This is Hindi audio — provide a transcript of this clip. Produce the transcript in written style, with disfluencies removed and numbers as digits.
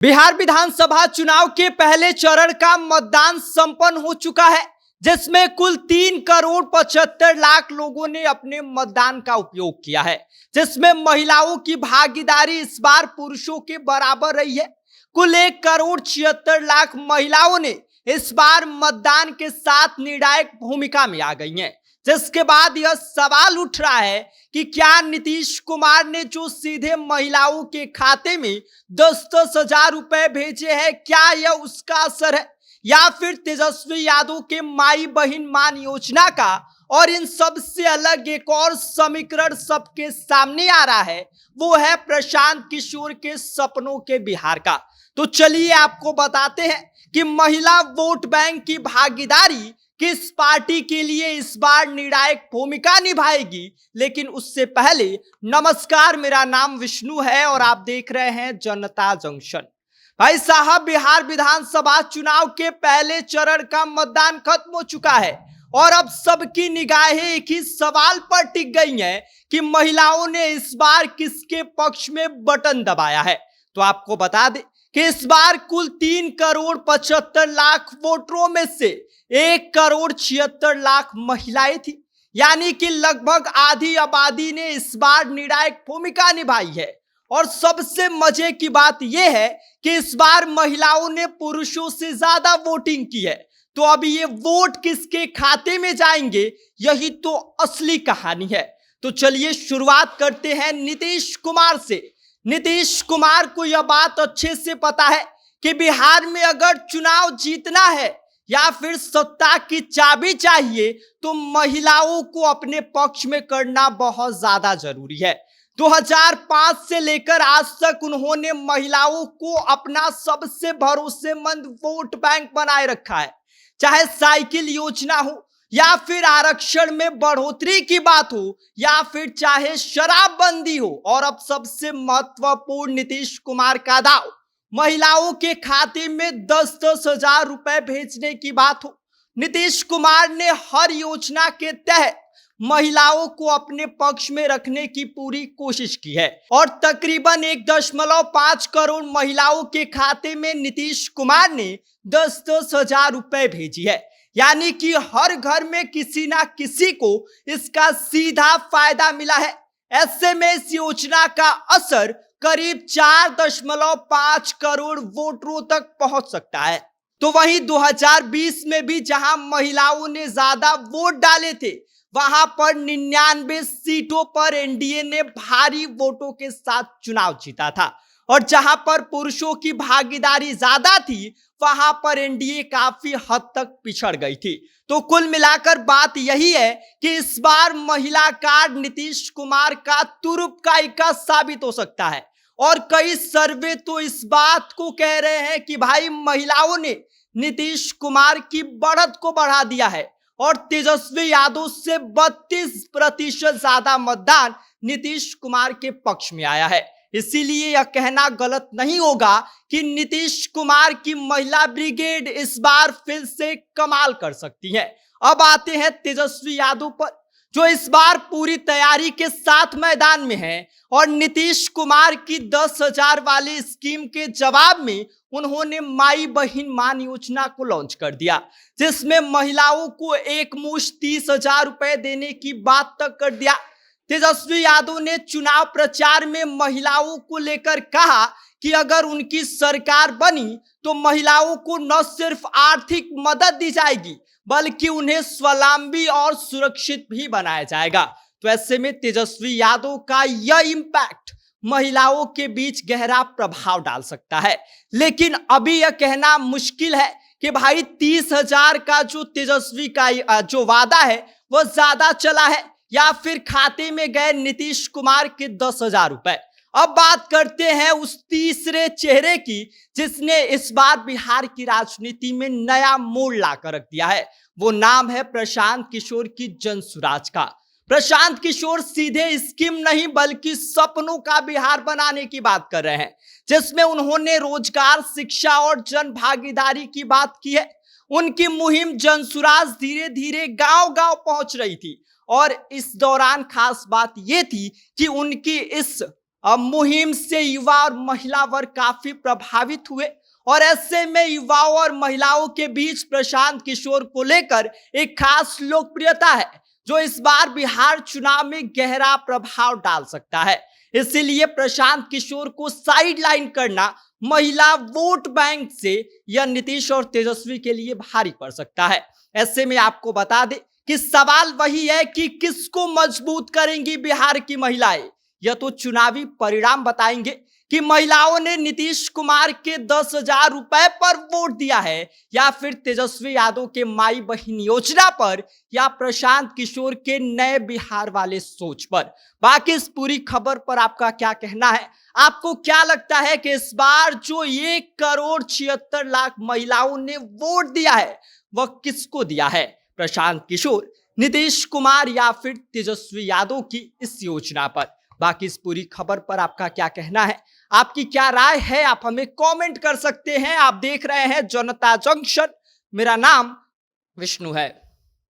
बिहार विधानसभा चुनाव के पहले चरण का मतदान संपन्न हो चुका है, जिसमें कुल 3,75,00,000 लोगों ने अपने मतदान का उपयोग किया है, जिसमें महिलाओं की भागीदारी इस बार पुरुषों के बराबर रही है। कुल 1,76,00,000 महिलाओं ने इस बार मतदान के साथ निर्णायक भूमिका में आ गई हैं, जिसके बाद यह सवाल उठ रहा है कि क्या नीतीश कुमार ने जो सीधे महिलाओं के खाते में 10-10 हजार रुपए भेजे हैं, क्या यह उसका असर है, या फिर तेजस्वी यादव के माई बहन मान योजना का? और इन सब से अलग एक और समीकरण सबके सामने आ रहा है, वो है प्रशांत किशोर के सपनों के बिहार का। तो चलिए आपको बताते हैं कि महिला वोट बैंक की भागीदारी किस पार्टी के लिए इस बार निर्णायक भूमिका निभाएगी। लेकिन उससे पहले नमस्कार, मेरा नाम विष्णु है और आप देख रहे हैं जनता जंक्शन। भाई साहब, बिहार विधानसभा चुनाव के पहले चरण का मतदान खत्म हो चुका है और अब सबकी निगाहें एक ही सवाल पर टिक गई हैं कि महिलाओं ने इस बार किसके पक्ष में बटन दबाया है। तो आपको बता दें कि इस बार कुल 3,75,00,000 वोटरों में से 1,76,00,000 महिलाएं थी, यानी कि लगभग आधी आबादी ने इस बार निर्णायक भूमिका निभाई है। और सबसे मजे की बात यह है कि इस बार महिलाओं ने पुरुषों से ज्यादा वोटिंग की है। तो अब ये वोट किसके खाते में जाएंगे, यही तो असली कहानी है। तो चलिए शुरुआत करते हैं नीतीश कुमार से। नीतीश कुमार को यह बात अच्छे से पता है कि बिहार में अगर चुनाव जीतना है या फिर सत्ता की चाबी चाहिए तो महिलाओं को अपने पक्ष में करना बहुत ज्यादा जरूरी है। 2005 से लेकर आज तक उन्होंने महिलाओं को अपना सबसे भरोसेमंद वोट बैंक बनाए रखा है। चाहे साइकिल योजना हो, या फिर आरक्षण में बढ़ोतरी की बात हो, या फिर चाहे शराबबंदी हो, और अब सबसे महत्वपूर्ण नीतीश कुमार का दाव महिलाओं के खाते में 10-10 हजार रुपए भेजने की बात हो। नीतीश कुमार ने हर योजना के तहत महिलाओं को अपने पक्ष में रखने की पूरी कोशिश की है और तकरीबन 1.5 करोड़ महिलाओं के खाते में नीतीश कुमार ने 10-10 हजार रुपए भेजी है, यानी कि हर घर में किसी ना किसी को इसका सीधा फायदा मिला है। ऐसे में इस योजना का असर करीब 4.5 करोड़ वोटरों तक पहुंच सकता है। तो वहीं 2020 में भी जहां महिलाओं ने ज्यादा वोट डाले थे, वहां पर 99 सीटों पर एनडीए ने भारी वोटों के साथ चुनाव जीता था, और जहां पर पुरुषों की भागीदारी ज्यादा थी वहां पर एनडीए काफी हद तक पिछड़ गई थी। तो कुल मिलाकर बात यही है कि इस बार महिला कार्ड नीतीश कुमार का तुरुपकाई का साबित हो सकता है। और कई सर्वे तो इस बात को कह रहे हैं कि भाई महिलाओं ने नीतीश कुमार की बढ़त को बढ़ा दिया है और तेजस्वी यादव से 32% ज्यादा मतदान नीतीश कुमार के पक्ष में आया है। इसीलिए यह कहना गलत नहीं होगा कि नीतीश कुमार की महिला ब्रिगेड इस बार फिर से कमाल कर सकती है। अब आते हैं तेजस्वी यादव पर, जो इस बार पूरी तैयारी के साथ मैदान में हैं और नीतीश कुमार की 10,000 वाली स्कीम के जवाब में उन्होंने माई बहन मान योजना को लॉन्च कर दिया, जिसमें महिलाओं को एक मुश्त 30,000 रुपए देने की बात तक कर दिया। तेजस्वी यादव ने चुनाव प्रचार में महिलाओं को लेकर कहा कि अगर उनकी सरकार बनी तो महिलाओं को न सिर्फ आर्थिक मदद दी जाएगी बल्कि उन्हें स्वावलंबी और सुरक्षित भी बनाया जाएगा। तो ऐसे में तेजस्वी यादव का यह इंपैक्ट महिलाओं के बीच गहरा प्रभाव डाल सकता है। लेकिन अभी यह कहना मुश्किल है कि भाई 30,000 का जो तेजस्वी का जो वादा है वह ज्यादा चला है या फिर खाते में गए नीतीश कुमार के 10,000 रुपए। अब बात करते हैं उस तीसरे चेहरे की जिसने इस बार बिहार की राजनीति में नया मोड़ लाकर रख दिया है। वो नाम है प्रशांत किशोर की जनसुराज का। प्रशांत किशोर सीधे स्कीम नहीं बल्कि सपनों का बिहार बनाने की बात कर रहे हैं, जिसमें उन्होंने रोजगार, शिक्षा और जन भागीदारी की बात की है। उनकी मुहिम जनसुराज धीरे धीरे गांव-गांव पहुंच रही थी और इस दौरान खास बात यह थी कि उनकी इस मुहिम से युवा और महिला वर्ग काफी प्रभावित हुए और ऐसे में युवाओं और महिलाओं के बीच प्रशांत किशोर को लेकर एक खास लोकप्रियता है जो इस बार बिहार चुनाव में गहरा प्रभाव डाल सकता है। इसीलिए प्रशांत किशोर को साइडलाइन करना महिला वोट बैंक से यह नीतीश और तेजस्वी के लिए भारी पड़ सकता है। ऐसे में आपको बता दें कि सवाल वही है कि किसको मजबूत करेंगी बिहार की महिलाएं। यह तो चुनावी परिणाम बताएंगे कि महिलाओं ने नीतीश कुमार के 10,000 रुपए पर वोट दिया है या फिर तेजस्वी यादव के माई बहन योजना पर या प्रशांत किशोर के नए बिहार वाले सोच पर। बाकी इस पूरी खबर पर आपका क्या कहना है? आपको क्या लगता है कि इस बार जो 1,76,00,000 महिलाओं ने वोट दिया है वह किसको दिया है? प्रशांत किशोर, नीतीश कुमार या फिर तेजस्वी यादव की इस योजना पर? बाकी इस पूरी खबर पर आपका क्या कहना है? आपकी क्या राय है? आप हमें कमेंट कर सकते हैं। आप देख रहे हैं जनता जंक्शन। मेरा नाम विष्णु है।